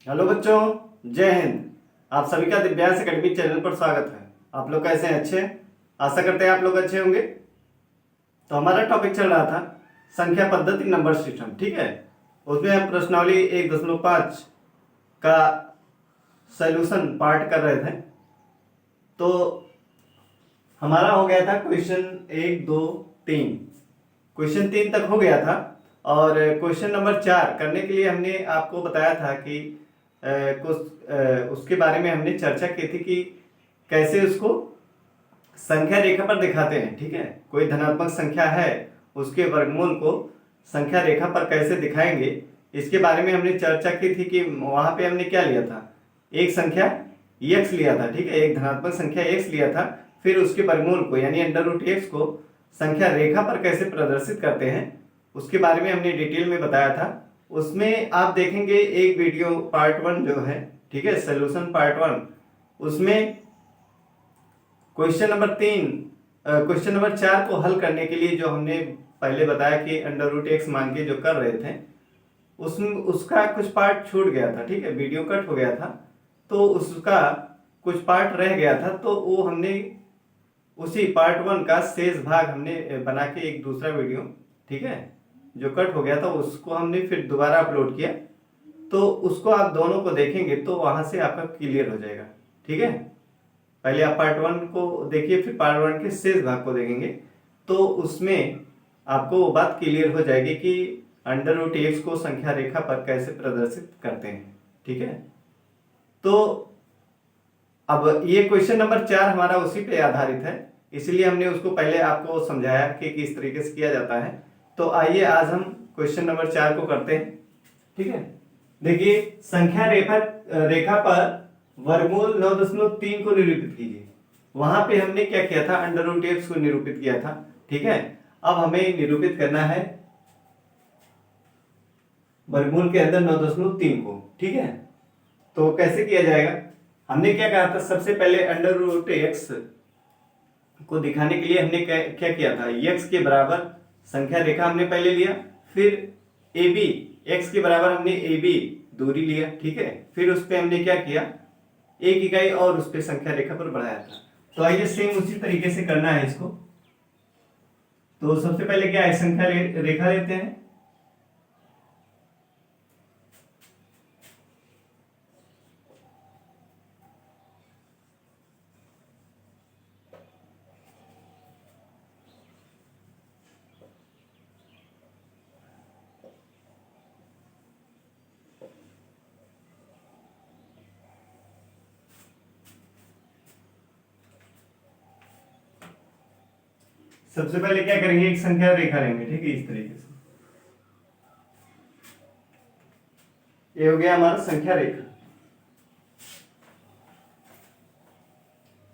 Hello बच्चों, जय हिंद। आप सभी का दिव्यांश एकेडमी चैनल पर स्वागत है। आप लोग कैसे हैं? अच्छे? आशा करते हैं आप लोग अच्छे होंगे। तो हमारा टॉपिक चल रहा था संख्या पद्धति नंबर सिस्टम, ठीक है। उसमें हम प्रश्नावली 1.5 का सॉल्यूशन पार्ट कर रहे थे। तो हमारा हो गया था क्वेश्चन 1, 2, 3। क्वेश्चन 3 तक हो गया था और क्वेश्चन नंबर 4 करने के लिए हमने आपको बताया था कि कुछ उसके बारे में हमने चर्चा की थी कि कैसे उसको संख्या रेखा पर दिखाते हैं, ठीक है। कोई धनात्मक संख्या है, उसके वर्गमूल को संख्या रेखा पर कैसे दिखाएंगे, इसके बारे में हमने चर्चा की थी कि वहां पे हमने क्या लिया था, एक संख्या x लिया था, ठीक है। एक धनात्मक संख्या x लिया था, फिर उसके वर्गमूल को यानी √x को संख्या रेखा पर कैसे प्रदर्शित करते हैं उसके बारे में हमने डिटेल में बताया था। उसमें आप देखेंगे एक वीडियो पार्ट 1 जो है, ठीक है, सोल्यूशन पार्ट 1, उसमें क्वेश्चन नंबर 3 क्वेश्चन नंबर 4 को हल करने के लिए जो हमने पहले बताया कि √x मान के जो कर रहे थे, उसमें उसका कुछ पार्ट छूट गया था, ठीक है, वीडियो कट हो गया था, तो उसका कुछ पार्ट रह गया था। तो वो हमने उसी पार्ट 1 का शेष भाग हमने बना के एक दूसरा वीडियो, ठीक है, जो कट हो गया था उसको हमने फिर दोबारा अपलोड किया। तो उसको आप दोनों को देखेंगे तो वहां से आपका क्लियर हो जाएगा, ठीक है। पहले आप पार्ट 1 को देखिए, फिर पार्ट 1 के शेष भाग को देखेंगे तो उसमें आपको वो बात क्लियर हो जाएगी कि √x को संख्या रेखा पर कैसे प्रदर्शित करते हैं, ठीक है। तो अब ये क्वेश्चन नंबर 4 हमारा उसी पे आधारित है, इसलिए हमने उसको पहले आपको समझाया कि किस तरीके से किया जाता है। तो आइए आज हम क्वेश्चन नंबर 4 को करते हैं, ठीक है। देखिए, संख्या रेखा पर वर्गमूल 9.3 को निरूपित कीजिए। वहां पे हमने क्या किया था, √x को निरूपित किया था, ठीक है। अब हमें निरूपित करना है वर्गमूल के अंदर 9.3 को, ठीक है। तो कैसे किया जाएगा, हमने क्या कहा था, सबसे पहले √x को दिखाने के लिए हमने क्या किया था, x के बराबर संख्या रेखा हमने पहले लिया, फिर AB, x के बराबर हमने AB दूरी लिया, ठीक है। फिर उस पर हमने क्या किया, एक इकाई और उस पर संख्या रेखा पर बढ़ाया था। तो आइए सेम उसी तरीके से करना है इसको। तो सबसे पहले क्या है, संख्या रेखा लेते हैं, सबसे पहले क्या करेंगे, एक संख्या रेखा लेंगे, ठीक है, इस तरीके से। ये हो गया हमारा संख्या रेखा।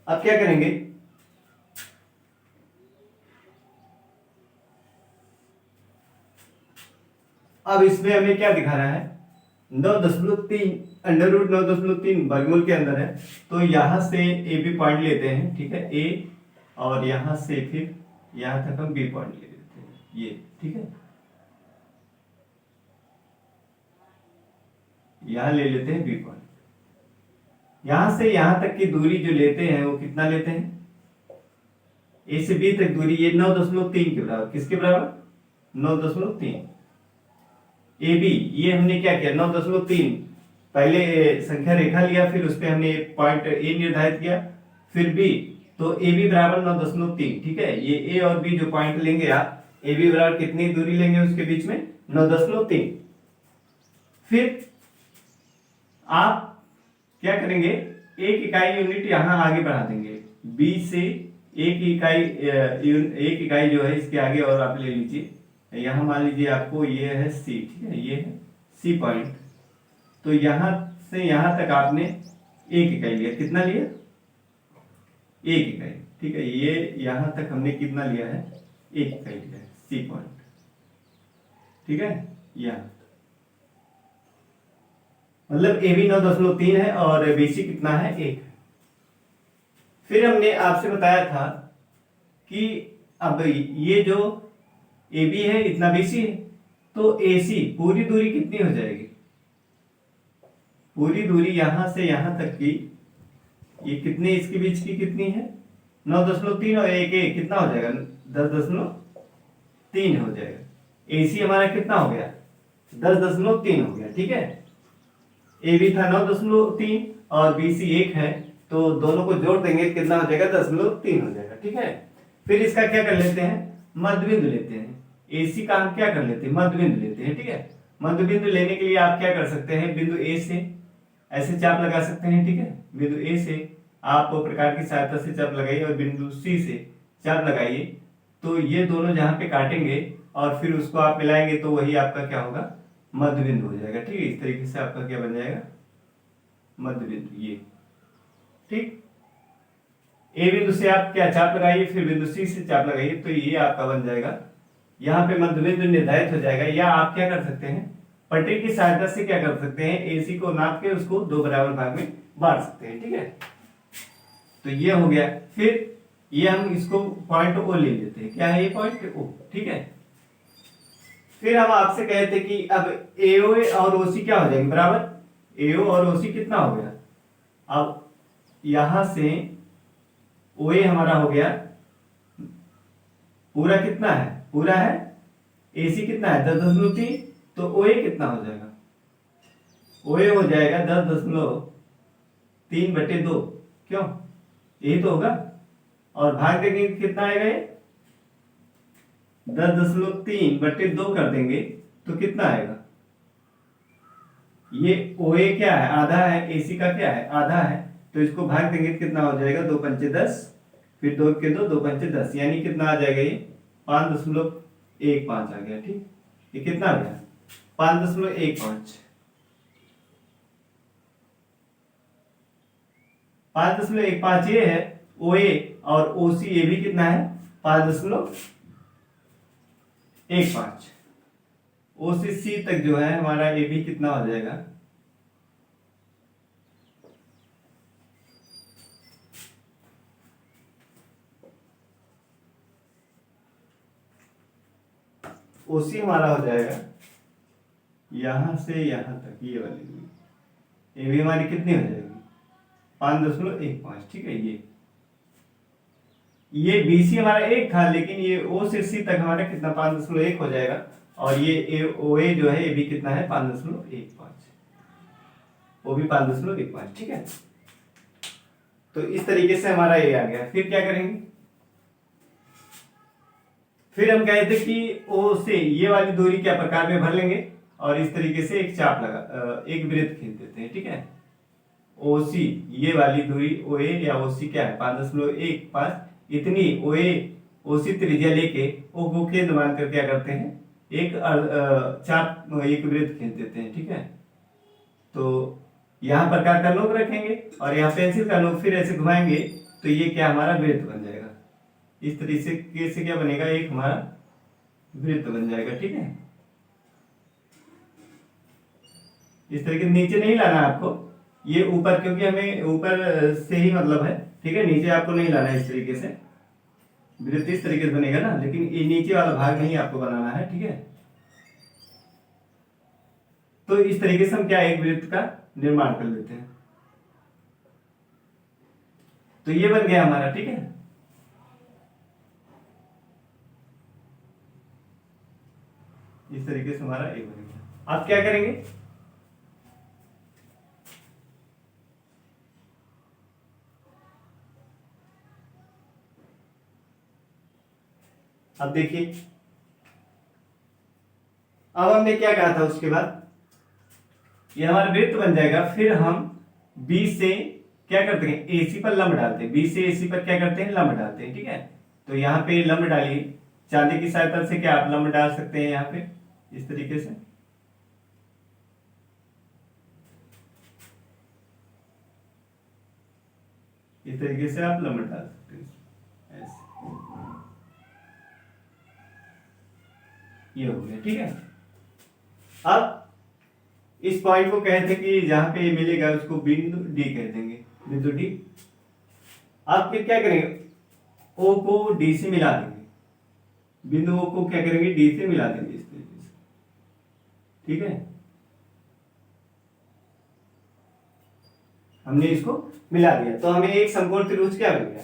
अब क्या करेंगे, अब इसमें हमें क्या दिखाना है, 9.3 √9.3 वर्गमूल के अंदर है। तो यहां से ए बी पॉइंट लेते हैं, ठीक है, ए, और यहां से फिर यहां तक हम बी पॉइंट ले लेते हैं, ये, ठीक है। यहां ले लेते हैं बी पॉइंट। यहां से यहां तक की दूरी जो लेते हैं वो कितना लेते हैं, ए से बी तक दूरी, ये 9.3 के बराबर, किसके बराबर, 9.3। ए बी, ये हमने क्या किया, 9.3 पहले संख्या रेखा लिया, फिर उस पर हमने पॉइंट ए निर्धारित किया, फिर बी, तो ए बी बराबर 9.3, ठीक है। ये ए और बी जो पॉइंट लेंगे आप, ए बी बराबर कितनी दूरी लेंगे उसके बीच में, 9.3। फिर आप क्या करेंगे, एक इकाई यूनिट यहां आगे बढ़ा देंगे, बी से एक इकाई जो है इसके आगे और आप ले लीजिए, यहां मान लीजिए आपको ये है सी, ठीक है, ये है सी पॉइंट। तो यहां से यहां तक आपने एक इकाई लिया, कितना लिया, एक इकाई, ठीक है। ये यहां तक हमने कितना लिया है, एक इकाई लिया है, सी पॉइंट, ठीक है। यहां मतलब ए बी 9.3 है और BC कितना है, 1। फिर हमने आपसे बताया था कि अब ये जो AB है इतना BC है, तो AC पूरी दूरी कितनी हो जाएगी, पूरी दूरी यहां से यहां तक की, ये कितने इसके बीच की कितनी है, 9.3 और 1 कितना हो जाएगा, 10.3 हो जाएगा। AC हमारा कितना हो गया, 10.3 हो गया। ठीक है, AB था 9.3 और BC 1 है, तो दोनों को जोड़ देंगे कितना हो जाएगा, 10.3 हो जाएगा। ठीक है, फिर इसका क्या कर लेते हैं, मध्य बिंदु लेते हैं। AC का हम क्या कर लेते हैं, मध्य बिंदु लेते हैं। ठीक है, मध्य बिंदु लेने के लिए आप क्या कर सकते हैं, बिंदु A से ऐसे चाप लगा सकते हैं। ठीक है, बिंदु A से आप प्रकार की सहायता से चाप लगाइए और बिंदु C से चाप लगाइए, तो ये दोनों जहां पे काटेंगे और फिर उसको आप मिलाएंगे तो वही आपका क्या होगा, मध्य बिंदु हो जाएगा। ठीक है, इस तरीके से आपका क्या बन जाएगा, मध्य बिंदु ये। ठीक, ए बिंदु से आप क्या चाप लगाइए, फिर बिंदु सी से चाप लगाइए, तो ये आपका बन जाएगा, यहाँ पे मध्य बिंदु निर्धारित हो जाएगा। या आप क्या कर सकते हैं, पटरी की सहायता से क्या कर सकते हैं, AC को नाप के उसको 2 बराबर भाग में बांट सकते हैं। ठीक है, तो ये हो गया। फिर ये हम इसको पॉइंट O ले लेते हैं, क्या है ये पॉइंट O। ठीक है, फिर हम आपसे कहे थे कि अब AO और OC क्या हो जाएंगे बराबर, AO और OC कितना हो गया, अब यहां से OA हमारा हो गया, पूरा कितना है, पूरा है, AC कितना है 10.3, तो OA कितना हो जाएगा, OA हो जाएगा 10.3/2। क्यों, यही तो होगा, और भाग देंगे कितना आएगा, ये 10.3/2 कर देंगे तो कितना आएगा, ये OA क्या है, आधा है, AC का क्या है, आधा है, तो इसको भाग देंगे कितना हो जाएगा, 2 पंचे 10, फिर 2 के 2 पंचे 10, यानी कितना आ जाएगा, ये 5.15 आ गया। ठीक, ये कितना आ गया, 5.15। 5.15 ये है OA, और OC ये भी कितना है 5.15। OCC तक जो है हमारा ये भी कितना हो जाएगा, OC हमारा हो जाएगा यहां से यहां तक, ये वाली दूरी, ये भी हमारी कितनी हो जाएगी 5.15। ठीक है, ये BC हमारा 1 था, लेकिन ये O से C तक हमारा कितना 5.1 हो जाएगा, और ये OA जो है ये भी कितना है 5.15, वो भी 5.15। ठीक है, तो इस तरीके से हमारा ये आ गया। फिर क्या करेंगे, फिर हम कहे थे कि O से ये वाली दूरी क्या प्रकार में भर लेंगे, और इस तरीके से एक चाप लगा, एक वृत्त खींच देते हैं। ठीक है, OC ये वाली दूरी OA या OC क्या है 5.15, इतनी OA OC त्रिज्या लेके O को केंद्र मानकर क्या करते हैं, एक चाप, एक वृत्त खींच देते हैं। ठीक है, तो यहाँ प्रकार का नोक रखेंगे और यहाँ पेंसिल का नोक, फिर ऐसे घुमाएंगे तो ये क्या हमारा वृत्त बन जाएगा। इस तरीके से क्या बनेगा, एक हमारा वृत्त बन जाएगा। ठीक है, इस तरीके नीचे नहीं लाना है आपको, ये ऊपर, क्योंकि हमें ऊपर से ही मतलब है। ठीक है, नीचे आपको नहीं लाना है। इस तरीके से वृत्त इस तरीके से बनेगा ना, लेकिन ये नीचे वाला भाग नहीं आपको बनाना है। ठीक है, तो इस तरीके से हम क्या एक वृत्त का निर्माण कर लेते हैं। तो ये बन गया हमारा। ठीक है, इस तरीके से हमारा एक बन गया। आप क्या करेंगे, अब देखिए, अब हमने क्या कहा था उसके बाद, ये हमारा वृत्त बन जाएगा। फिर हम B से क्या करते हैं, AC पर लंब डालते हैं। B से AC पर क्या करते हैं, लंब डालते हैं। ठीक है, तो यहाँ पे लंब डालिए, चांदी की सहायता से क्या आप लंब डाल सकते हैं यहाँ पे, इस तरीके से। इस तरीके से आप लंब डाल सकते हैं, ऐसे। ये हो गया। ठीक है, अब इस पॉइंट को कहते हैं कि जहां पे ये मिलेगा उसको बिंदु D कह देंगे, बिंदु D। अब फिर क्या करेंगे, O को D से मिला देंगे, बिंदु O को क्या करेंगे, D से मिला देंगे, इस तरीके से। ठीक है, हमने इसको मिला दिया तो हमें एक समकोण त्रिभुज क्या मिल गया,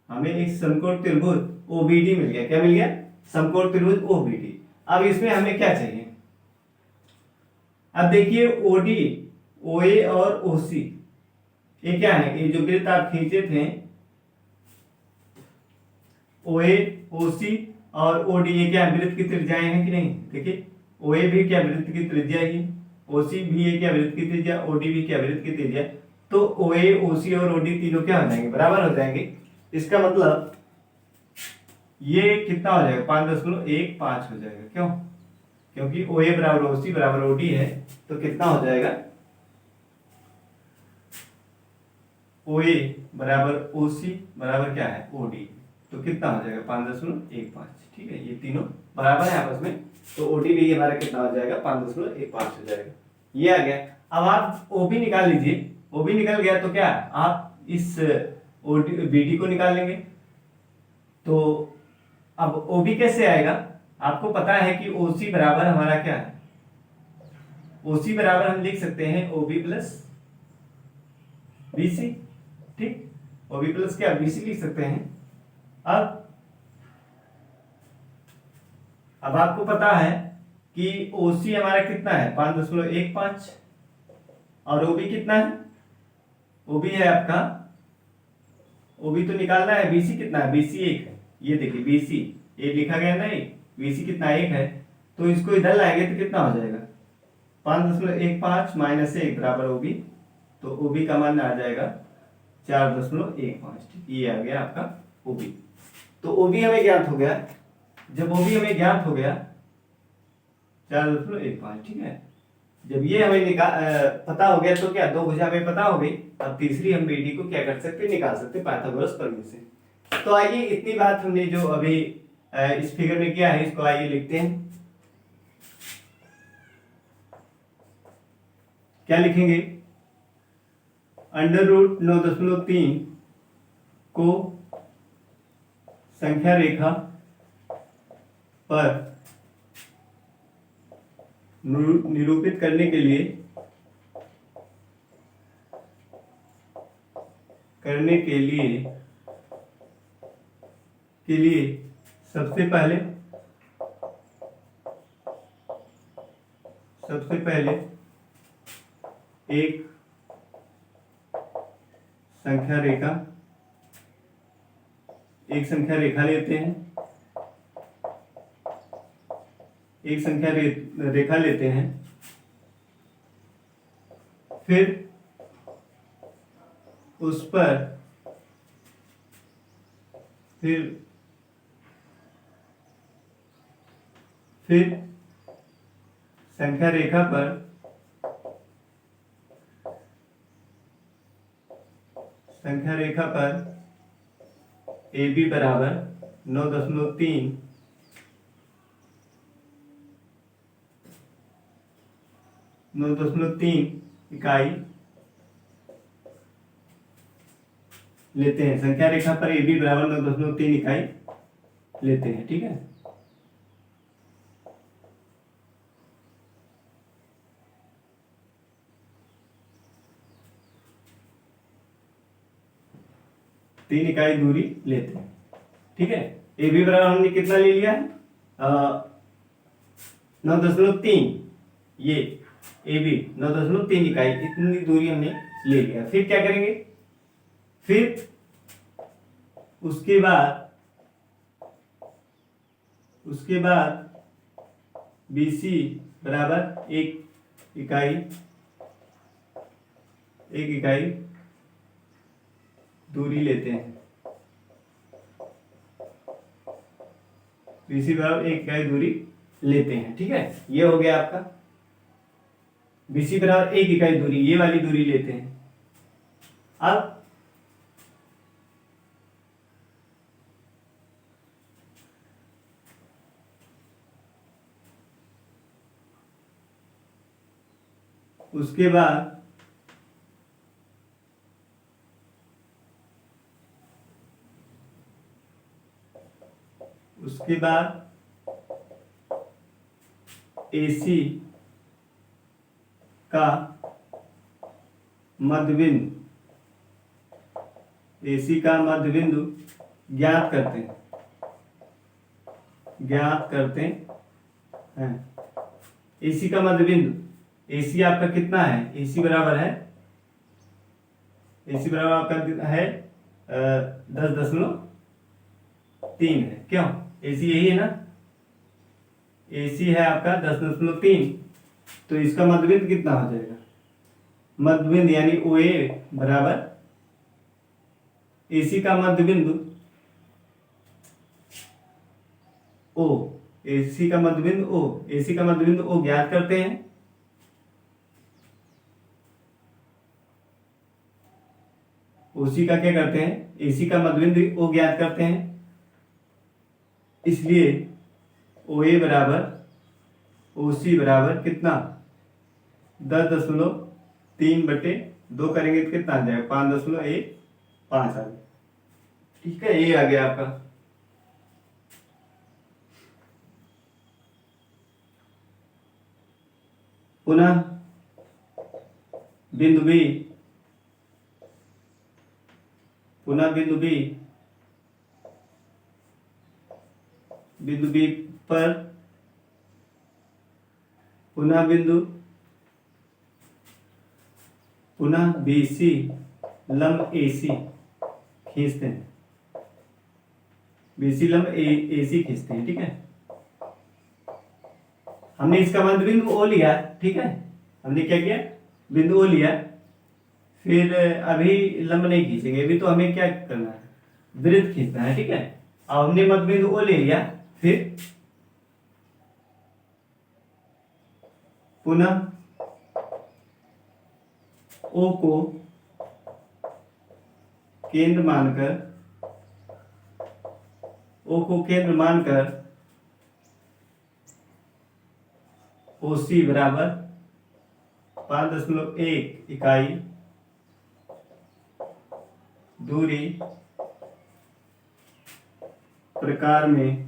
हमें एक समकोण त्रिभुज ओबीडी मिल गया। क्या मिल गया, समकोण त्रिभुज ओबीडी। अब इसमें हमें क्या चाहिए, अब देखिए ओडी, ओए और ओसी ये क्या है, ये जो वृत्त आप खींचे थे ओए, ओसी और ओडी, ये क्या वृत्त की त्रिज्याएं हैं कि नहीं। देखिए ओए भी क्या वृत्त की त्रिज्या ही, ओसी भी ये क्या वृत्त की त्रिज्या, ओडी भी क्या वृत्त की त्रिज्या। तो ओए, ओसी और ओडी तीनों क्या हो जाएंगे, बराबर हो जाएंगे। इसका मतलब ये कितना हो जाएगा, 5.15 हो जाएगा। क्यों, क्योंकि ओए बराबर ओसी बराबर ओडी है, तो कितना हो जाएगा, ओए बराबर ओसी बराबर क्या है ओडी, तो कितना हो जाएगा 5.15। ठीक है, ये तीनों बराबर है आपस में, तो ओडी भी हमारा कितना हो जाएगा 5.15 हो जाएगा। ये आ गया। अब आप ओबी निकाल लीजिए, ओबी निकल गया तो क्या आप इस ओडी बीडी को निकाल लेंगे। तो अब ओबी कैसे आएगा, आपको पता है कि ओसी बराबर हमारा क्या है, ओसी बराबर हम लिख सकते हैं ओबी प्लस बीसी। ठीक, ओबी प्लस क्या बीसी लिख सकते हैं। अब आपको पता है कि ओसी हमारा कितना है 5.15 और ओबी कितना है, ओबी है आपका, ओबी तो निकालना है, बीसी कितना है, बीसी 1 है। ये देखिए बीसी ये लिखा गया नहीं, बीसी कितना 1 है, तो इसको इधर लाएंगे तो कितना हो जाएगा 5.15 माइनस 1 बराबर ओबी, तो ओबी का मान आ जाएगा 4.15। ठीक, ये आ गया आपका ओबी। तो ओबी हमें ज्ञात हो गया, जब ओबी हमें ज्ञात हो गया 4.15। ठीक है, जब ये हमें पता हो गया तो क्या दो भुजा हमें पता हो गई। अब तीसरी हम बीडी को क्या कर सकते, निकाल सकते पाइथागोरस प्रमेय से। तो आइए इतनी बात हमने जो अभी इस फिगर में किया है, इसको आइए लिखते हैं। क्या लिखेंगे, √9.3 को संख्या रेखा पर निरूपित करने के लिए सबसे पहले एक संख्या रेखा लेते हैं, एक संख्या रेखा लेते हैं, फिर उस पर फिर संख्या रेखा पर ए बी बराबर 9.3 इकाई लेते हैं। संख्या रेखा पर ए बी बराबर 9.3 इकाई लेते हैं। ठीक है, तीन इकाई दूरी लेते हैं। ठीक है, ए बी बराबर हमने कितना ले लिया है 9.3, ये ए बी 9.3 इकाई, इतनी दूरी हमने ले लिया। फिर क्या करेंगे, फिर उसके बाद BC बराबर एक इकाई दूरी लेते हैं। BC बराबर 1 इकाई दूरी लेते हैं। ठीक है, ये हो गया आपका BC बराबर 1 इकाई दूरी, ये वाली दूरी लेते हैं। अब उसके बाद AC का मध्य बिंदु, AC का मध्य बिंदु ज्ञात करते हैं, AC का मध्य बिंदु, AC आपका कितना है, AC बराबर है, AC बराबर आपका है 10.3 है। क्यों? AC यही है ना, AC है आपका 10.3, तो इसका मध्य बिंदु कितना हो जाएगा, मध्य बिंदु यानी OA बराबर AC का मध्य बिंदु O, AC का मध्य बिंदु O, AC का मध्य बिंदु O ज्ञात करते हैं। OC का क्या करते हैं, AC का मध्य बिंदु O ज्ञात करते हैं, इसलिए OA बराबर OC बराबर कितना 10.3/2 करेंगे तो कितना आ जाएगा, 5.15 आ गया। ठीक है, ये आ गया आपका। पुनः बिंदु B, बिंदु B पर पुनः BC लंब AC खींचते हैं, BC लंब AC खींचते हैं। ठीक है, हमने इसका मध्य बिंदु O लिया। ठीक है, हमने क्या किया, बिंदु O लिया, फिर अभी लंब नहीं खींचेंगे, अभी तो हमें क्या करना है, वृत्त खींचना है। ठीक है, अब हमने मध्य बिंदु O ले लिया, फिर पुनः O को केंद्र मानकर OC बराबर 5.1 इकाई दूरी प्रकार में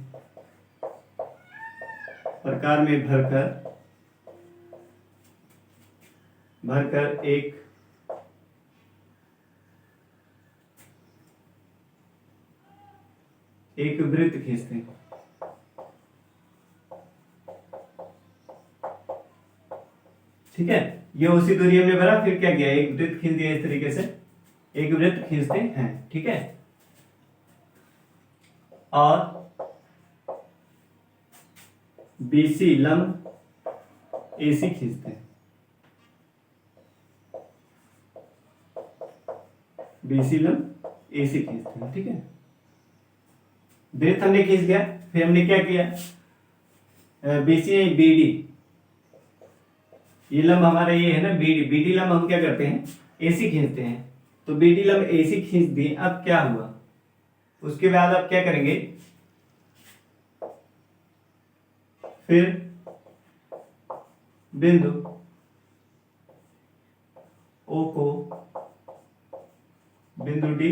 भरकर एक वृत्त खींचते हैं। ठीक है, ये उसी दूरी हमने भरा, फिर क्या किया, एक वृत्त खींच दिया, इस तरीके से एक वृत्त खींचते हैं। ठीक है, और BC लंब AC खींचते हैं, BC लंब AC खींचते हैं। ठीक है, वृत्त हमने खींच दिया, फिर हमने क्या किया, BC BD, ये लंब हमारा ये है ना BD लंब हम क्या करते हैं, AC खींचते हैं, तो BD लंब AC खींच दिए। अब क्या हुआ, उसके बाद आप क्या करेंगे, फिर बिंदु O को बिंदु D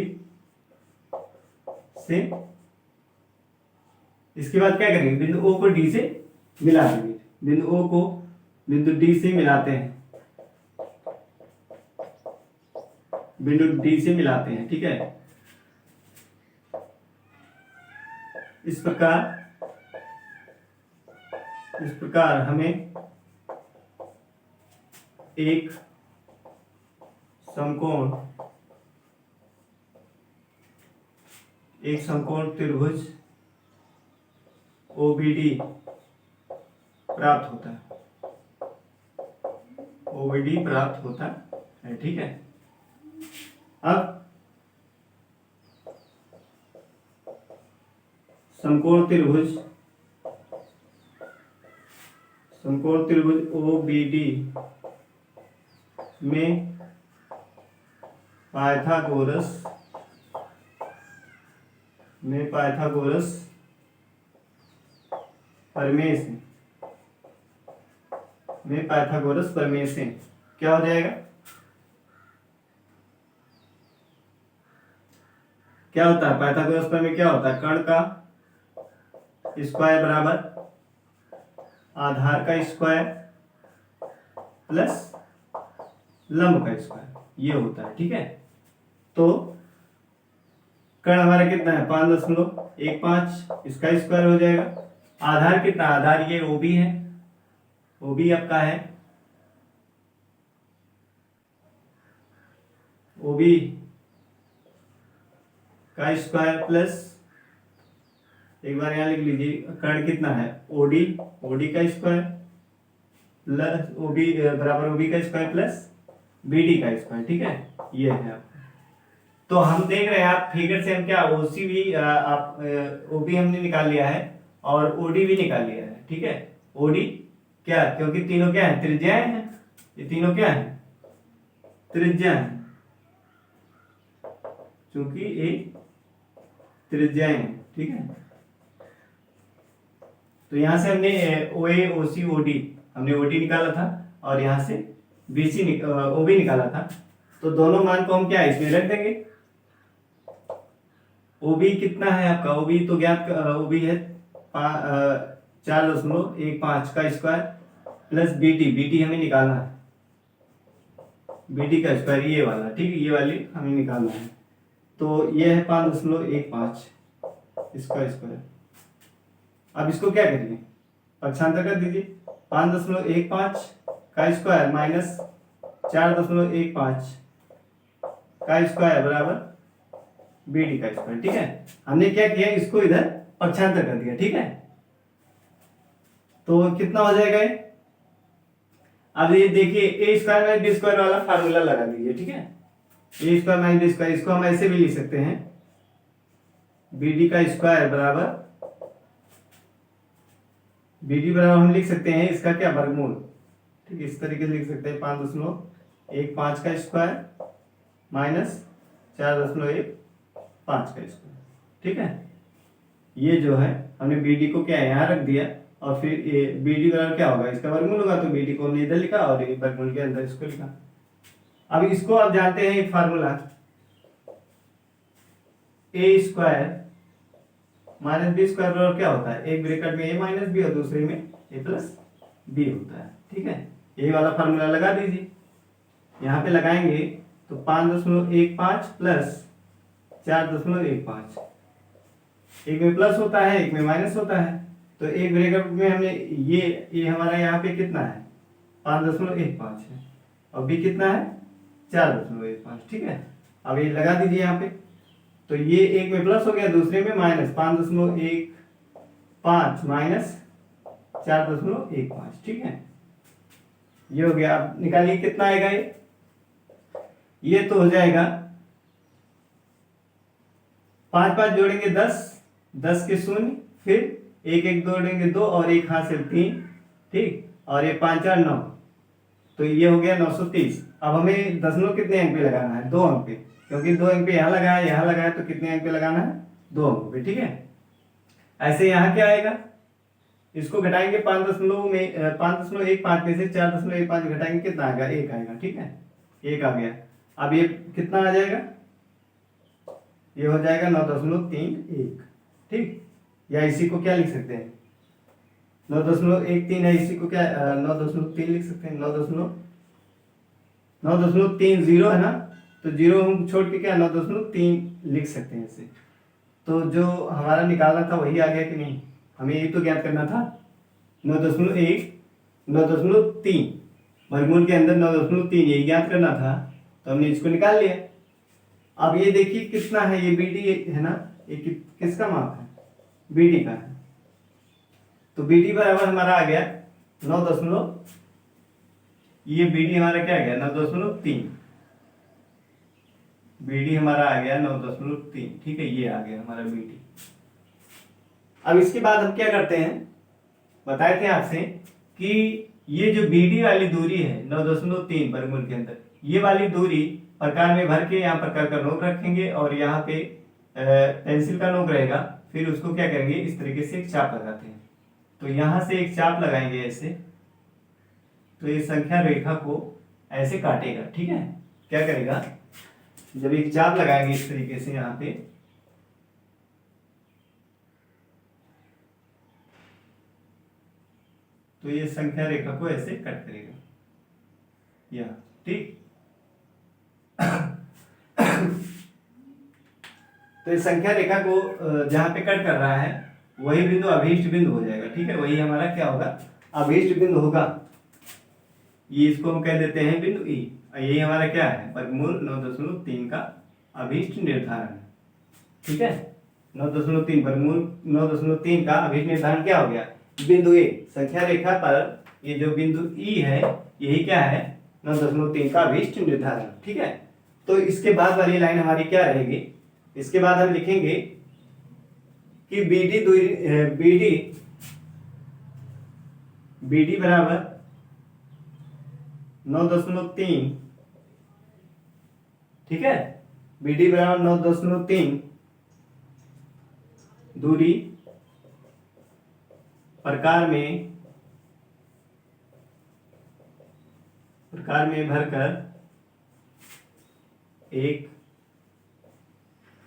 से, इसके बाद क्या करेंगे, बिंदु O को D से मिला देंगे, बिंदु O को बिंदु D से मिलाते हैं, बिंदु D से मिलाते हैं। ठीक है, इस प्रकार हमें एक समकोण त्रिभुज OBD प्राप्त होता है। ठीक है, अब समकोण त्रिभुज OBD में पाइथागोरस प्रमेय से क्या हो जाएगा, क्या होता है, पाइथागोरस प्रमेय क्या होता है, कर्ण का स्क्वायर बराबर आधार का स्क्वायर प्लस लंब का स्क्वायर। ये होता है, ठीक है। तो कर्ण हमारा कितना है 5.15, इसका स्क्वायर हो जाएगा। आधार कितना, आधार ये ओबी है, ओबी आपका है, ओबी का स्क्वायर प्लस, एक बार यहां लिख लीजिए, कर्ण कितना है ओडी, ओडी का स्क्वायर प्लस ओबी बराबर ओबी का स्क्वायर प्लस बीडी का स्क्वायर, ठीक है। ये है आपका। तो हम देख रहे हैं आप फिगर से हम क्या ओसी भी आप ओबी हमने निकाल लिया है और ओडी भी निकाल लिया है, ठीक है। ओडी क्या, क्योंकि तीनों क्या है त्रिज्याएं हैं, ये तीनों क्या है त्रिज्या है, क्योंकि ये त्रिज्याएं हैं, ठीक है। तो यहां से हमने ओए ओसी ओडी, हमने ओडी निकाला था और यहां से बीसी ओबी निकाला था। तो दोनों मान को हम क्या इसमें रख देंगे। ओबी कितना है आपका, ओबी तो ज्ञात, ओबी है 4.15 का स्क्वायर प्लस बीटी, बीटी हमें निकालना है, बीटी का स्क्वायर ये वाला, ठीक है, ये वाली हमें निकालना है। तो ये है 5.15 इसका स्क्वायर। अब इसको क्या करिए, पक्षांतर कर दीजिए। 5.15 का स्क्वायर माइनस 4.15 का स्क्वायर बराबर बीडी का स्क्वायर, ठीक है। हमने क्या किया, इसको इधर पक्षांतर कर दिया, ठीक है। तो कितना हो जाएगा ये, अब ये देखिए ए स्क्वायर माइनस बी स्क्वायर वाला फार्मूला लगा दीजिए, ठीक है। ए स्क्वायर माइनस बी स्क्वायर, इसको हम ऐसे भी लिख सकते हैं, बीडी का स्क्वायर बराबर, बीडी बराबर हम लिख सकते हैं इसका क्या वर्गमूल, ठीक है, इस तरीके से लिख सकते हैं 5.15 का स्क्वायर माइनस 4.15 का स्क्वायर, ठीक है। ये जो है हमने बीडी को क्या यहाँ रख दिया और फिर बीडी बराबर क्या होगा, इसका वर्गमूल होगा, तो बीडी को हमने इधर लिखा और वर्गमूल के अंदर इसको लिखा। अब इसको आप जानते हैं एक फार्मूला, ए स्क्वायर माइनस बी स्क्वायर बराबर क्या होता है, एक ब्रैकेट में ए माइनस बी और दूसरे में ए प्लस बी होता है, ठीक है। ये वाला फार्मूला लगा दीजिए, यहाँ पे लगाएंगे तो 5.15 प्लस 4.15, एक में प्लस होता है एक में माइनस होता है, तो एक ब्रैकेट में हमने ये हमारा यहाँ पे कितना है 5.15 है और बी कितना है 4.15, ठीक है। अब ये लगा दीजिए यहाँ पे, तो ये एक में प्लस हो गया दूसरे में माइनस, 5.15 माइनस 4.15, ठीक है। ये हो गया। अब निकालिए कितना आएगा ये तो हो जाएगा 5 जोड़ेंगे 10 के शून्य, फिर एक जोड़ेंगे 2 और एक हाथ से 3, ठीक, और ये 5 4 9, तो ये हो गया 930। अब हमें दशमलव कितने अंक पे लगाना है, 2 अंक पे, क्योंकि 2 अंक पे यहाँ लगाया तो कितने अंक पे लगाना है 2 अंक पे, ठीक है। ऐसे यहाँ क्या आएगा, इसको घटाएंगे 5.15 में से 4.15 घटाएंगे कितना आएगा 1 आएगा, ठीक है, 1 आ गया। अब ये कितना आ जाएगा, ये हो जाएगा 9.31, ठीक, या इसी को क्या लिख सकते हैं 9.13 है, इसी को क्या 9.3 लिख सकते हैं, 9.30 है ना, तो जीरो हम छोड़ के क्या 9.3 लिख सकते हैं इसे। तो जो हमारा निकालना था वही आ गया कि नहीं, हमें यही तो ज्ञात करना था 9.3 वर्गमूल के अंदर 9.3 यही ज्ञात करना था, तो हमने इसको निकाल लिया। अब ये देखिए कितना है, ये बीडी है ना, ये किसका माप है, बीडी का है, तो बीडी बराबर हमारा आ गया 9 ये बीडी हमारा क्या आ गया 9.3, बीडी हमारा आ गया 9.3, ठीक है, ये आ गया हमारा बीडी। अब इसके बाद हम क्या करते हैं, बताए थे आपसे कि ये जो बीडी वाली दूरी है 9.3 वर्गमूल के अंदर, ये वाली दूरी प्रकार में भर के यहाँ प्रकार का नोक रखेंगे और यहाँ पे पेंसिल का नोक रहेगा, फिर उसको क्या करेंगे इस तरीके से एक चाप लगाते हैं, तो यहां से एक चाप लगाएंगे ऐसे, तो ये संख्या रेखा को ऐसे काटेगा, ठीक है। क्या करेगा, जब एक चाप लगाएंगे इस तरीके से यहाँ पे, तो ये संख्या रेखा को ऐसे कट करेगा, या ठीक। तो इस संख्या रेखा को जहाँ पे कट कर रहा है वही बिंदु अभीष्ट बिंदु हो जाएगा। ठीक है, वही हमारा क्या होगा, अभीष्ट बिंदु होगा। ये इसको हम कह देते हैं बिंदु ई। यही हमारा क्या है, वर्गमूल 9.3 का अभीष्ट निर्धारण। ठीक है, 9.3 वर्गमूल 9.3 का अभीष्ट निर्धारण क्या हो गया, बिंदु ए। संख्या रेखा पर ये जो बिंदु ई है यही क्या है, 9.3 का अभीष्ट निर्धारण। ठीक है, तो इसके बाद वाली लाइन हमारी क्या रहेगी, इसके बाद हम लिखेंगे कि BD बराबर 9.3। ठीक है, BD बराबर 9.3 दूरी प्रकार में भरकर एक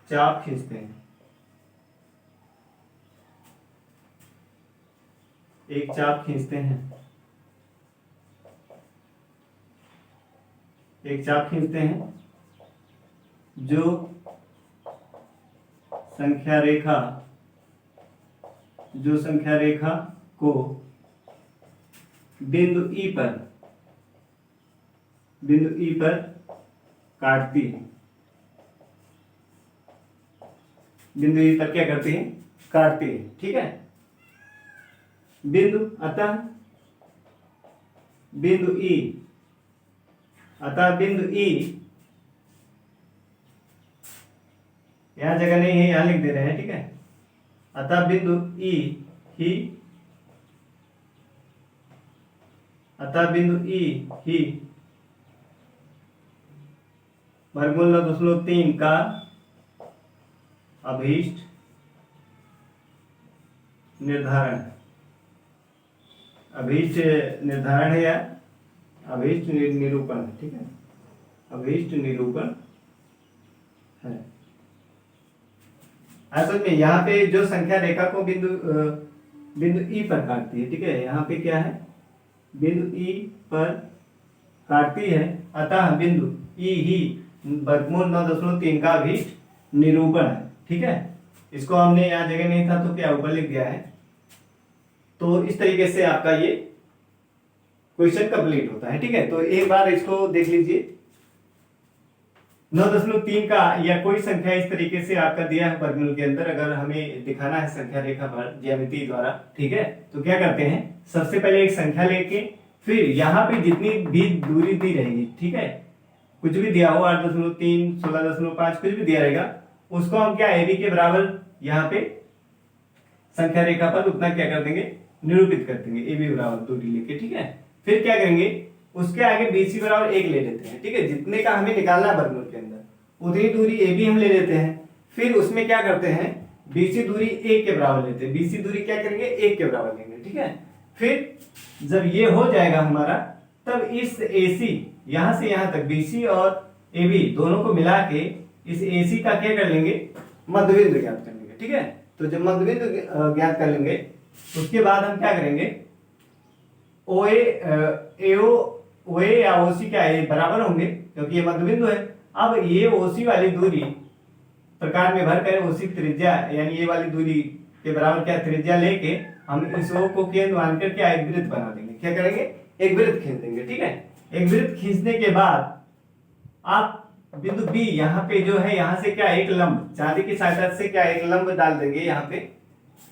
चाप खींचते हैं। एक चाप खींचते हैं, एक चाप खींचते हैं जो संख्या रेखा को बिंदु ई पर काटती है। बिंदु ई पर क्या करती है, काटती है। ठीक है, अतः बिंदु ई यहां जगह नहीं है, यहां लिख दे रहे हैं। ठीक है, अतः बिंदु ई ही वर्गमूल 9.3 का अभीष्ट निर्धारण है या अभीष्ट निरूपण है। ठीक है, अभीष्ट निरूपण है। असल में यहाँ पे जो संख्या रेखा को बिंदु ई पर काटती है। ठीक है, यहाँ पे क्या है, बिंदु ई पर काटती है, अतः बिंदु ई ही वर्गमूल 9.3 का अभीष्ट निरूपण है। ठीक है, इसको हमने यहाँ जगह नहीं था तो क्या ऊपर लिख दिया है। तो इस तरीके से आपका ये क्वेश्चन कंप्लीट होता है। ठीक है, तो एक बार इसको देख लीजिए। 9.3 का या कोई संख्या इस तरीके से आपका दिया है वर्गमूल के अंदर, अगर हमें दिखाना है संख्या रेखा पर ज्यामिति द्वारा। ठीक है, तो क्या करते हैं, सबसे पहले एक संख्या लेके फिर यहाँ पे जितनी भी दूरी दी रहेगी, ठीक है, कुछ भी दिया हो 8.3, 16.5 कुछ भी दिया रहेगा, उसको हम क्या AB के बराबर यहाँ पे संख्या रेखा पर उतना क्या कर देंगे, निरूपित कर देंगे AB बराबर दूरी लेके। ठीक है, फिर क्या करेंगे, उसके आगे BC बराबर 1 ले लेते हैं। ठीक है, जितने का हमें निकालना है वर्गमूल के अंदर उतनी दूरी AB हम ले लेते हैं। फिर उसमें क्या करते हैं, BC दूरी 1 के बराबर लेते हैं। BC दूरी क्या करेंगे, 1 के बराबर लेंगे। ठीक है, फिर जब ये हो जाएगा हमारा, तब इस AC यहां से यहां तक BC और AB दोनों को मिला के इस AC का क्या कर लेंगे, मध्यबिंदु ज्ञात कर लेंगे। ठीक है, तो जब मध्यबिंदु ज्ञात कर लेंगे उसके बाद हम क्या करेंगे, OA या OC क्या है, बराबर होंगे क्योंकि ये मध्यबिंदु है। अब ये OC वाली दूरी प्रकार में भर कर OC त्रिज्या यानी ये वाली दूरी के बराबर क्या त्रिज्या लेके हम इस O को केंद्र मानकर क्या एक वृत्त बना देंगे। क्या करेंगे, एक वृत्त खींच देंगे। ठीक है, एक वृत्त खींचने के बाद आप बिंदु B यहाँ पे जो है, यहाँ से क्या एक लंब चांदी की सहायता से क्या एक लंब डाल देंगे यहाँ पे।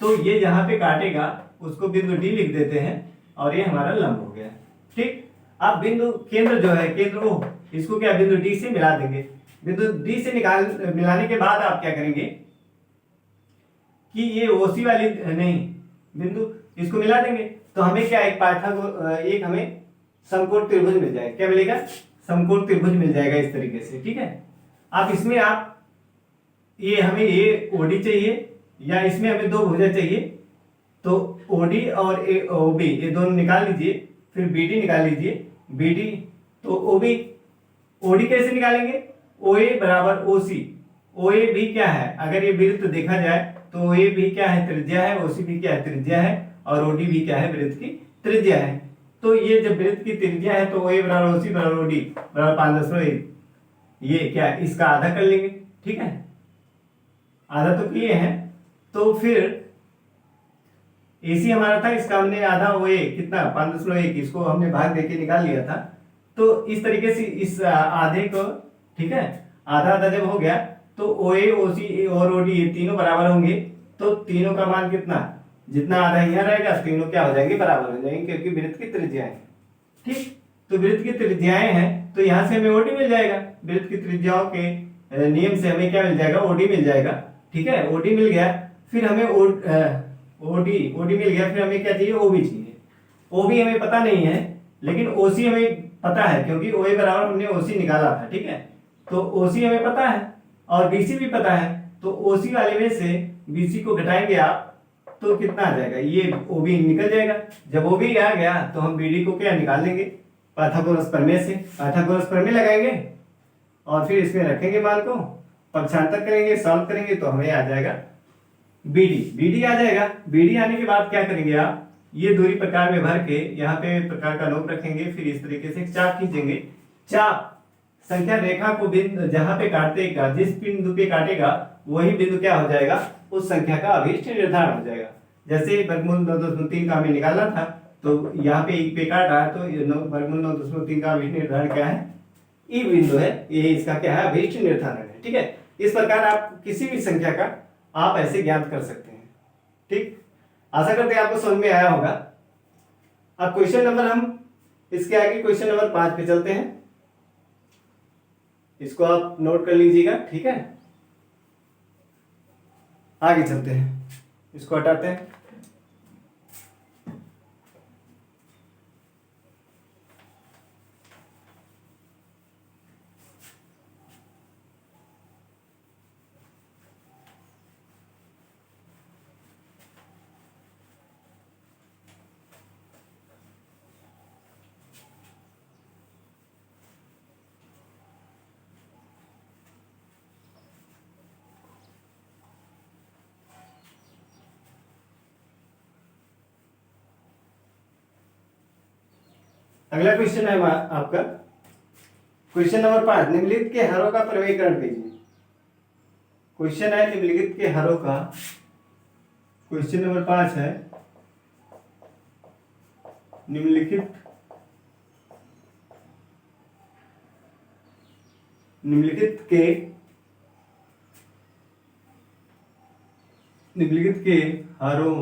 तो ये जहां पे काटेगा उसको बिंदु D लिख देते हैं और ये हमारा लंब हो गया। ठीक, अब बिंदु केंद्र जो है, केंद्र O, इसको क्या बिंदु D से मिला देंगे। बिंदु D से मिलाने के बाद आप क्या करेंगे कि ये OC वाली नहीं बिंदु इसको मिला देंगे, तो हमें क्या एक हमें समकोण त्रिभुज मिल जाएगा। क्या मिलेगा, समकोण त्रिभुज मिल जाएगा इस तरीके से। ठीक है, आप इसमें ये हमें ये OD चाहिए या इसमें हमें दो भुजा चाहिए, तो OD और OB ये दोनों निकाल लीजिए, फिर BD निकाल लीजिए। BD तो OD कैसे निकालेंगे, OA बराबर OC। OA भी क्या है, अगर ये वृत्त देखा जाए तो OA भी क्या है, त्रिज्या है, OC भी क्या है, त्रिज्या है, और OD भी क्या है, वृत्त की त्रिज्या है। तो ये जब वृत्त की त्रिज्या है तो OA बराबर OC बराबर OD बराबर 5.1, ये क्या है, इसका आधा कर लेंगे। ठीक है, आधा तो किए हैं, तो फिर AC हमारा था, इसका हमने आधा OA कितना 5.1, इसको हमने भाग देके निकाल लिया था। तो इस तरीके से इस आधे को, ठीक है, आधा आधा जब हो गया तो OA OC और OD ये तीनों बराबर होंगे। तो तीनों का मान कितना, जितना आधा यहाँ रहेगा तीनों क्या हो जाएंगे, बराबर हो जाएंगे, क्योंकि वृत्त की त्रिज्याएं हैं। ठीक, तो वृत्त की त्रिज्याएं हैं तो यहाँ से हमें OD मिल जाएगा। वृत्त की त्रिज्याओं के नियम से हमें क्या मिल जाएगा, OD मिल जाएगा। ठीक है, OD मिल गया, फिर हमें OD मिल गया, फिर हमें क्या चाहिए, OB चाहिए। OB हमें पता नहीं है, लेकिन OC हमें पता है, क्योंकि OA बराबर हमने OC निकाला था। ठीक है, तो OC हमें पता है और BC भी पता है। तो OC वाले में से BC को घटाएंगे आप, तो कितना आ जाएगा, ये OB निकल जाएगा। जब OB आ गया तो हम BD को क्या निकाल लेंगे, पाइथागोरस प्रमेय से। पाइथागोरस प्रमेय लगाएंगे और फिर इसमें रखेंगे मान को, पक्षांतर करेंगे, सॉल्व करेंगे तो हमें आ जाएगा BD आ जाएगा। BD आने के बाद क्या करेंगे आप, ये दूरी प्रकार में भर के यहाँ पे प्रकार का नोक रखेंगे, फिर इस तरीके से चाप खींचेंगे। चाप संख्या रेखा को बिंदु जहां पे काटेगा, जिस बिंदु पे काटेगा वही बिंदु क्या हो जाएगा, उस संख्या का अभीष्ट निर्धारण हो जाएगा। जैसे वर्गमूल 9.3 का हमें निकालना था, तो यहाँ पे एक पे काटा है, तो वर्गमूल 9.3 का अभीष्ट निर्धारण क्या है, ई बिंदु है, ये इसका क्या है, अभीष्ट निर्धारण है। ठीक है, इस प्रकार आप किसी भी संख्या का आप ऐसे ज्ञात कर सकते हैं। ठीक, आशा करते हैं आपको समझ में आया होगा। अब क्वेश्चन नंबर, हम इसके आगे क्वेश्चन नंबर 5 पे चलते हैं, इसको आप नोट कर लीजिएगा। ठीक है, आगे चलते हैं, इसको हटाते हैं। अगला क्वेश्चन है आपका क्वेश्चन नंबर 5, निम्नलिखित के हरों का प्रमेयीकरण कीजिए। क्वेश्चन है निम्नलिखित के हरों का, क्वेश्चन नंबर 5 है निम्नलिखित के हरों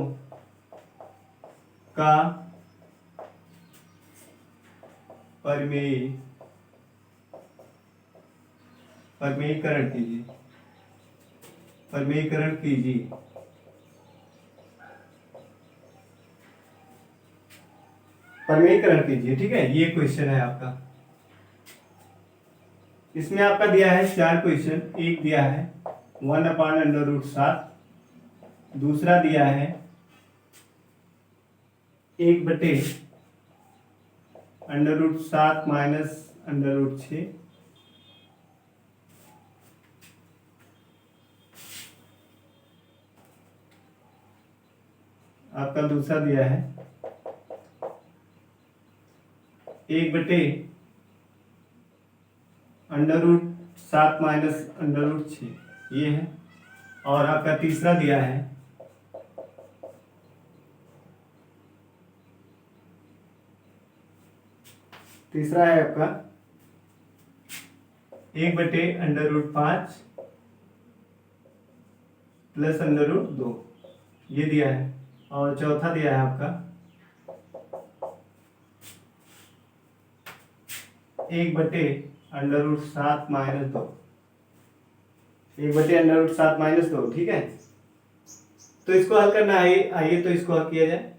का प्रमेयीकरण कीजिए। प्रमेयीकरण कीजिए। ठीक है, ये क्वेश्चन है आपका। इसमें आपका दिया है 4 क्वेश्चन। एक दिया है 1/√7, दूसरा दिया है 1/√7 माइनस √6, आपका दूसरा दिया है 1/√7 माइनस √6, ये है। और आपका तीसरा दिया है आपका 1/√5 प्लस √2, ये दिया है। और चौथा दिया है आपका 1/√7 माइनस 2, 1/√7 माइनस 2। ठीक है, तो इसको हल करना है। आइए तो इसको हल किया जाए।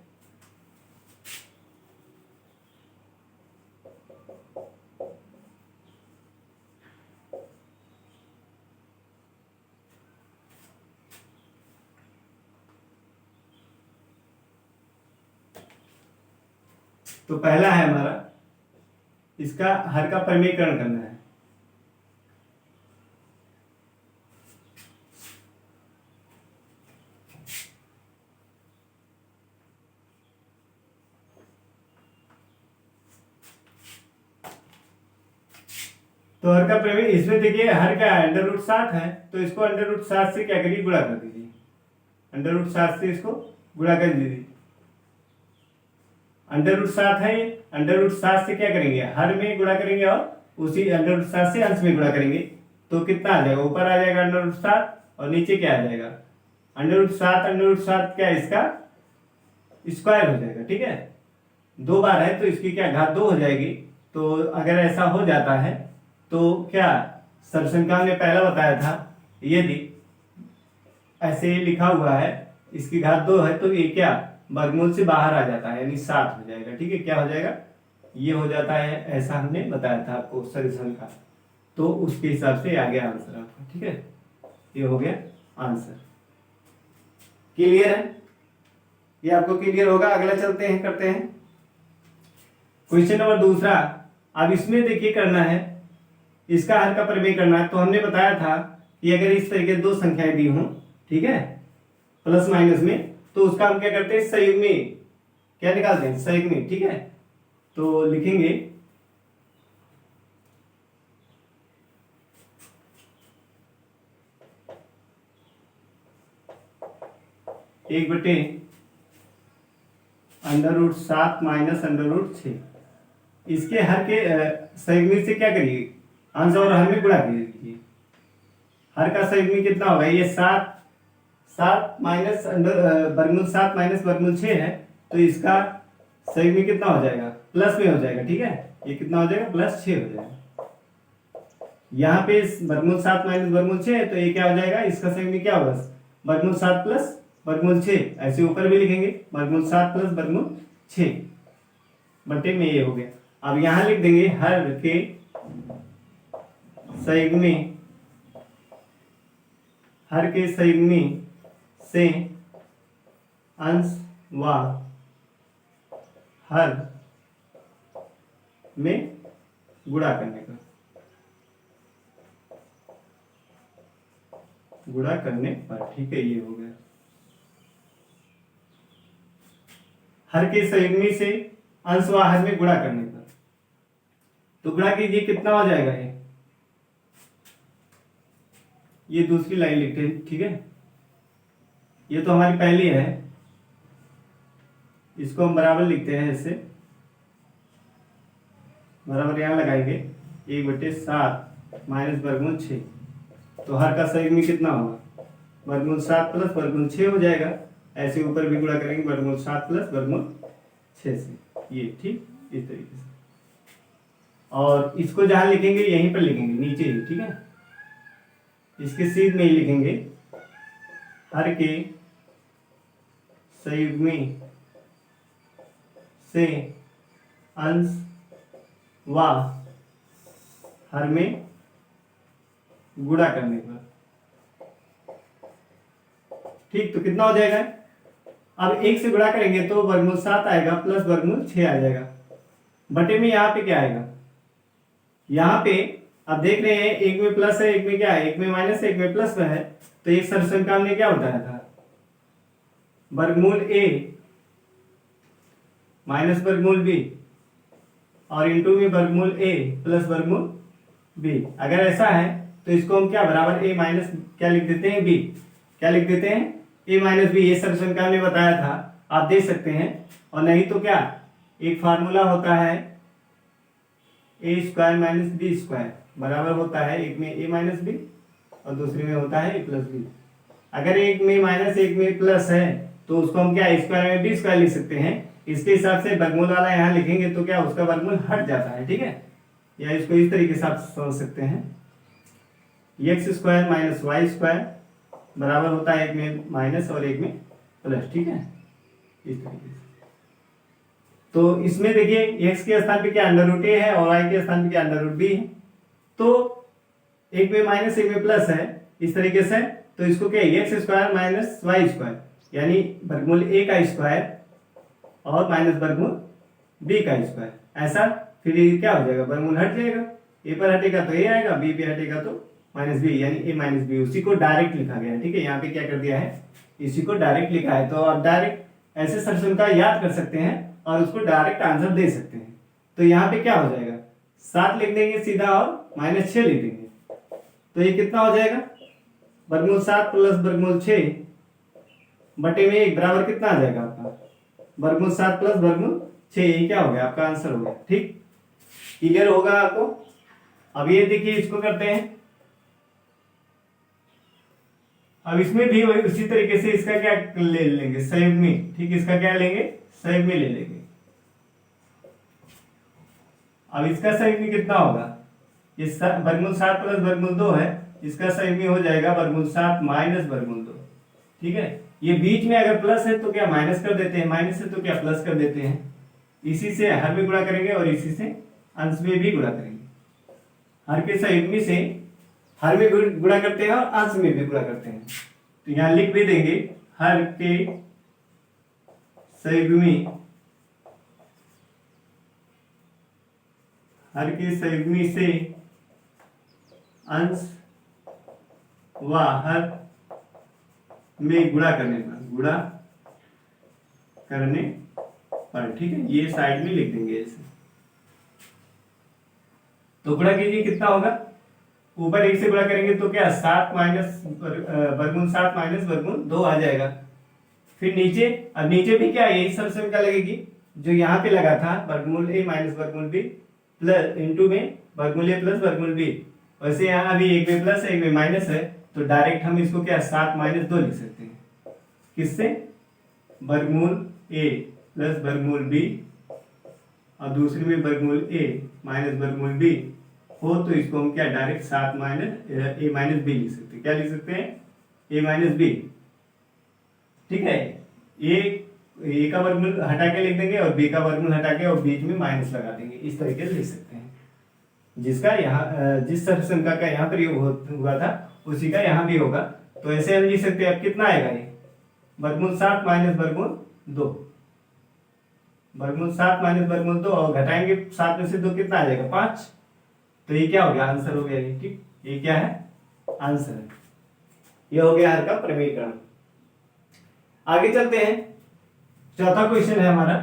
तो पहला है हमारा, इसका हर का प्रमेयीकरण करना है। तो हर का परिमेय इसमें देखिए हर क्या है, अंडर रूट 7 है, तो इसको अंडर रूट 7 से क्या करिए, गुणा कर दीजिए। अंडर रूट 7 से इसको गुणा कर दीजिए। अंडर रूट 7 है ये, अंडर रूट 7 से क्या करेंगे, हर में गुणा करेंगे और उसी अंडर रूट 7 से अंश में गुणा करेंगे। तो कितना आ जाएगा, ऊपर आ जाएगा अंडर रूट 7 और नीचे क्या आ जाएगा, अंडर रूट 7। अंडर रूट 7 क्या है, इसका स्क्वायर हो जाएगा। ठीक है, 2 बार है तो इसकी क्या घात 2 हो जाएगी। तो अगर ऐसा हो जाता है तो क्या सरसंख्या ने पहला बताया था, यदि ऐसे लिखा हुआ है इसकी घात 2 है तो ये क्या वर्गमूल से बाहर आ जाता है, यानी 7 हो जाएगा। ठीक है, क्या हो जाएगा, ये हो जाता है, ऐसा हमने बताया था आपको सरसंख्या। तो उसके हिसाब से आ गया आंसर आपका। ठीक है, ये हो गया आंसर। क्लियर है, ये आपको क्लियर होगा। अगला चलते हैं, करते हैं क्वेश्चन नंबर दूसरा। अब इसमें देखिए करना है, इसका हर का परिमेय करना है। तो हमने बताया था कि अगर इस तरीके दो संख्याएं दी हों, ठीक है, प्लस माइनस में, तो उसका हम क्या करते हैं, संयुग्मी क्या निकालते हैं, संयुग्मी। ठीक है, तो लिखेंगे 1/√7 माइनस √6। इसके हर के संयुग्मी से क्या करिए, अंश और हर में गुणा कीजिए। हर का संयुग्मी कितना होगा, ये 7 माइनस वर्गमूल 7 माइनस वर्गमूल 6 है, तो इसका संयुग्मी कितना हो जाएगा, प्लस में हो जाएगा। ठीक है, ये कितना हो जाएगा, +6 हो जाएगा। यहाँ पे वर्गमूल 7 माइनस वर्गमूल 6 है, तो ये क्या हो जाएगा, इसका संयुग्मी क्या होगा, वर्गमूल 7 प्लस वर्गमूल 6। ऐसे ऊपर भी लिखेंगे वर्गमूल 7 प्लस वर्गमूल 6 बटे में, ये हो गया। अब यहां लिख देंगे हर के संयुग्मी, हर के संयुग्मी से अंश व हर में गुणा करने का, गुणा करने पर। ठीक है, ये हो गया हर के संयुग्मी से अंश व हर में गुणा करने पर। तो गुणा कीजिए, कितना हो जाएगा ये दूसरी लाइन लिखते हैं। ठीक है, ये तो हमारी पहली है, इसको हम बराबर लिखते हैं, ऐसे बराबर यहां लगाएंगे 1/7 माइनस वर्गमूल 6। तो हर का संयुग्मी कितना होगा, वर्गमूल 7 प्लस वर्गमूल 6 हो जाएगा। ऐसे ऊपर भी गुणा करेंगे वर्गमूल 7 प्लस वर्गमूल 6 से, ये ठीक इस तरीके से। और इसको जहां लिखेंगे यहीं पर लिखेंगे, नीचे ही। ठीक है, इसके सीध में ही लिखेंगे हर के संयुग्मी से अंश व हर में गुणा करने पर। ठीक, तो कितना हो जाएगा, अब 1 से गुणा करेंगे तो वर्गमूल 7 आएगा प्लस वर्गमूल 6 आ जाएगा। बटे में यहाँ पे क्या आएगा, यहाँ पे अब देख रहे हैं एक में प्लस है, एक में क्या है, एक में माइनस है, एक में प्लस है। तो एक सरसंख्या ने क्या बताया था, वर्गमूल a माइनस वर्गमूल b और इंटू में वर्गमूल a प्लस वर्गमूल b। अगर ऐसा है तो इसको हम क्या बराबर a माइनस क्या लिख देते हैं, b। क्या लिख देते हैं, a माइनस b। ये सरसंख्या ने बताया था, आप देख सकते हैं। और नहीं तो क्या, एक फार्मूला होता है a² माइनस b² बराबर होता है, एक में a माइनस b और दूसरे में होता है a प्लस b। अगर एक में माइनस एक में प्लस है तो उसको हम क्या a² में b² लिख सकते हैं। इसके हिसाब से वर्गमूल वाला यहाँ लिखेंगे तो क्या उसका वर्गमूल हट जाता है। ठीक है, या इसको इस तरीके से आप समझ सकते हैं, x² माइनस y² बराबर होता है एक में माइनस और एक में प्लस। ठीक है, इस तरीके से। तो इसमें देखिए x के स्थान पे क्या √a है और y के स्थान पे क्या √b है। तो एक में माइनस एक में प्लस है, इस तरीके से। तो इसको क्या x² माइनस y² यानी वर्गमूल a का स्क्वायर और माइनस वर्गमूल b का स्क्वायर, ऐसा। फिर ये क्या हो जाएगा, वर्गमूल हट जाएगा, a पर हटेगा तो a आएगा, b पे हटेगा तो माइनस b, यानी a माइनस b। उसी को डायरेक्ट लिखा गया है। ठीक है, यहाँ पे क्या कर दिया है, इसी को डायरेक्ट लिखा है। तो आप डायरेक्ट ऐसे सरसंख्या याद कर सकते हैं और उसको डायरेक्ट आंसर दे सकते हैं। तो यहाँ पे क्या हो जाएगा, 7 लिख देंगे सीधा और -6 लिख देंगे। तो ये कितना हो जाएगा, वर्गमूल 7 प्लस वर्गमूल 6 बटे में 1 बराबर कितना आ जाएगा आपका, वर्गमूल 7 प्लस वर्गमूल 6। ये क्या हो गया, आपका आंसर हो गया। ठीक, क्लियर होगा आपको। अब ये देखिए, इसको करते हैं। अब इसमें भी वही उसी तरीके से इसका क्या ले लेंगे, संयुग्मी। ठीक, इसका क्या लेंगे, संयुग्मी ले लेंगे। अब इसका संयुग्मी कितना होगा, इस वर्गमूल 7 प्लस वर्गमूल 2 है, इसका संयुग्मी हो जाएगा वर्गमूल 7 माइनस वर्गमूल 2। ठीक है, ये बीच में अगर प्लस है तो क्या माइनस कर देते हैं, माइनस है तो क्या प्लस कर देते हैं। इसी से हर में गुणा करेंगे और इसी से अंश में भी गुणा करेंगे। हर के संयुग्मी से हर में गुणा करते हैं और अंश में भी गुणा करते हैं। तो यहां लिख भी देंगे, हर के संयुग्मी, हर के संयुग्मी से अंश व हर में गुणा करने पर। ठीक है, ये साइड में लिख देंगे ऐसे। तो गुणा कीजिए, कितना होगा, ऊपर 1 से गुणा करेंगे तो क्या 7 माइनस वर्गमूल 7 माइनस वर्गमूल 2 आ जाएगा। फिर नीचे, अब नीचे भी क्या यही सब क्या लगेगी जो यहाँ पे लगा था, वर्गमूल a माइनस वर्गमूल b प्लस इंटू में वर्गमूल a प्लस वर्गमूल b। वैसे यहाँ अभी एक में प्लस है एक में माइनस है, तो डायरेक्ट हम इसको क्या 7 माइनस 2 लिख सकते हैं। किससे, वर्गमूल a प्लस वर्गमूल b और दूसरे में वर्गमूल a माइनस वर्गमूल b हो, तो इसको हम क्या direct 7 minus a minus b लिख सकते हैं। क्या लिख सकते हैं, a माइनस b। ठीक है, a का वर्गमूल हटा के लिख देंगे और b का वर्गमूल हटा के और बीच में माइनस लगा देंगे। इस तरीके से लिख सकते हैं, जिसका यहाँ जिस संख्या का यहाँ पर हुआ था उसी का यहाँ भी होगा। तो ऐसे हम लिख सकते हैं। अब कितना आएगा ये, वर्गमूल 7 माइनस वर्गमूल 2, वर्गमूल 7 माइनस वर्गमूल 2 और घटाएंगे 7 में से 2 कितना आ जाएगा 5। तो ये क्या हो गया, आंसर हो गया ये। ठीक, ये क्या है, आंसर है। ये हो गया हर का प्रमेयीकरण। आगे चलते हैं, चौथा क्वेश्चन है हमारा,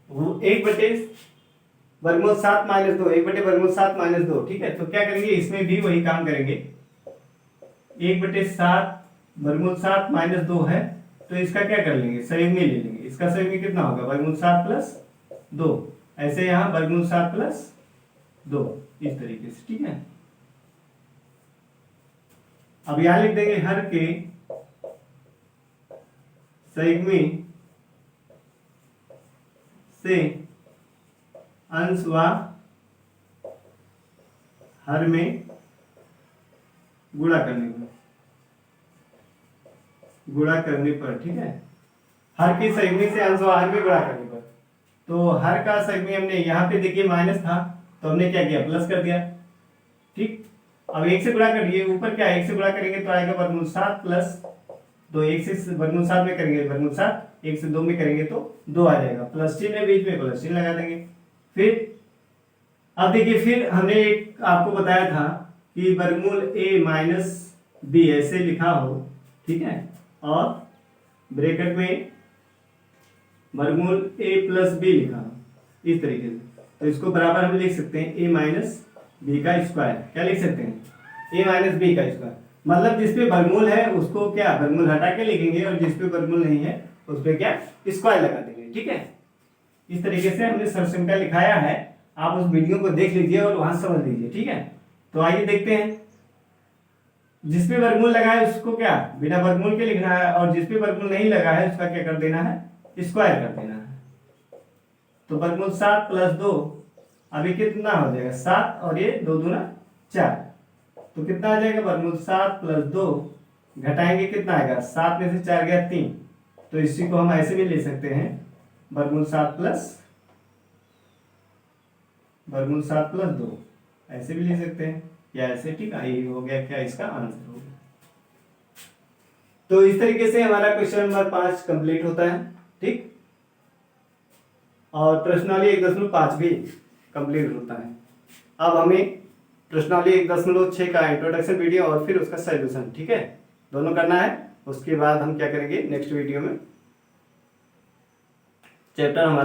1 बटे वर्गमूल 7 माइनस 2, 1 बटे वर्गमूल 7 माइनस 2। ठीक है, तो क्या करेंगे, इसमें भी वही काम करेंगे। 1 बटे 7 वर्गमूल 7 माइनस 2 है, तो इसका क्या कर लेंगे, संयुग्मी ले लेंगे। इसका संयुग्मी कितना होगा, वर्गमूल 7 प्लस 2। ऐसे यहाँ वर्गमूल 7 प्लस 2, इस तरीके से। ठीक है, अब यहां लिख देंगे हर के संयुग्मी से अंश व हर में गुणा करने पर। ठीक है, हर की संयुग्मी से अंश व हर में गुणा करने पर। तो हर का संयुग्मी हमने यहाँ पे देखिए माइनस था, तो हमने क्या किया, प्लस कर दिया। ठीक, अब 1 से गुणा करिए, ऊपर क्या 1 से गुणा करेंगे तो आएगा वर्गमूल 7 प्लस 2। 1 से वर्गमूल 7 में करेंगे वर्गमूल 7, 1 से 2 में करेंगे तो 2 आ जाएगा। प्लस चिन्ह है बीच में, प्लस चिन्ह लगा देंगे। फिर अब देखिए, फिर हमने एक आपको बताया था कि वर्गमूल a माइनस b ऐसे लिखा हो। ठीक है, और ब्रैकेट में वर्गमूल a प्लस b लिखा हो, इस तरीके से। तो इसको बराबर हम लिख सकते हैं a माइनस b का स्क्वायर। क्या लिख सकते हैं, a माइनस b का स्क्वायर। मतलब जिसपे वर्गमूल है उसको क्या वर्गमूल हटा के लिखेंगे और जिसपे वर्गमूल नहीं है उस पे क्या स्क्वायर लगा देंगे। ठीक है, इस तरीके से हमने सरसंख्या लिखाया है। आप उस वीडियो को देख लीजिए और वहां समझ लीजिए। ठीक है, तो आइए देखते हैं। जिसपे वर्गमूल लगा है उसको क्या बिना वर्गमूल के लिखना है, और जिसपे वर्गमूल नहीं लगा है उसका क्या कर देना है, स्क्वायर कर देना है। तो वर्गमूल 7 प्लस 2 अभी कितना हो जाएगा 7, और ये 2 दूना 4, तो कितना आ जाएगा वर्गमूल 7 प्लस 2 घटाएंगे कितना आएगा 7 में से 4 गया 3। तो इसी को हम ऐसे भी ले सकते हैं, वर्गमूल 7 प्लस 2 ऐसे भी ले सकते हैं, या ऐसे। ठीक है, ये हो गया क्या इसका आंसर हो गया। तो इस तरीके से हमारा क्वेश्चन नंबर 5 कंप्लीट होता है। ठीक, और प्रश्नावली 1.5 भी कंप्लीट होता है। अब हमें प्रश्नावली 1.6 का इंट्रोडक्शन वीडियो और फिर उसका सॉल्यूशन, ठीक है, दोनों करना है। उसके बाद हम क्या करेंगे, नेक्स्ट वीडियो में चैप्टर हमारा